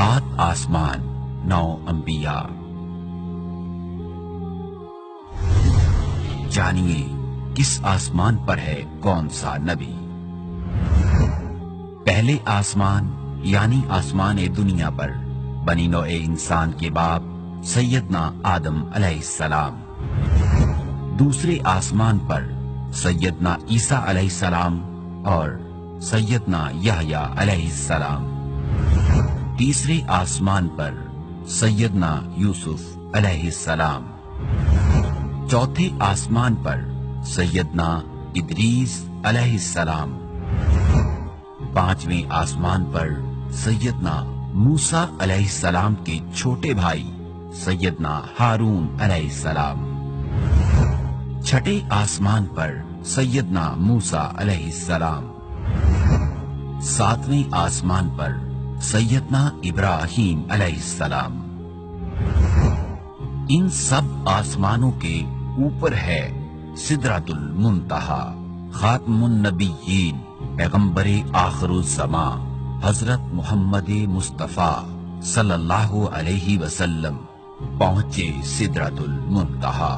7 आसमान 9 अंबिया। जानिए किस आसमान पर है कौन सा नबी। पहले आसमान यानी आसमान दुनिया पर बनी नौए इंसान के बाप सैयदना आदम अलैहिस्सलाम। दूसरे आसमान पर सैयदना ईसा अलैहिस्सलाम और सैयदना यहया अलैहिस्सलाम। तीसरे आसमान पर सैयदना यूसुफ अलैहिस्सलाम। चौथे आसमान पर सैयदना इदरीस अलैहिस्सलाम। पांचवें आसमान पर सैयदना मूसा अलैहिस्सलाम के छोटे भाई सैयदना हारून अलैहिस्सलाम। छठे आसमान पर सैयदना मूसा अलैहिस्सलाम। सातवें आसमान पर सैयदना इब्राहीम अलैहिस्सलाम। इन सब आसमानों के ऊपर है सिदरतुल मुंतहा, खातमुन नबिय्यीन, पैगंबरे आखिरुज़्ज़मा हजरत मोहम्मद मुस्तफा सल्लल्लाहु अलैहि वसल्लम पहुंचे सिदरतुल मुंतहा।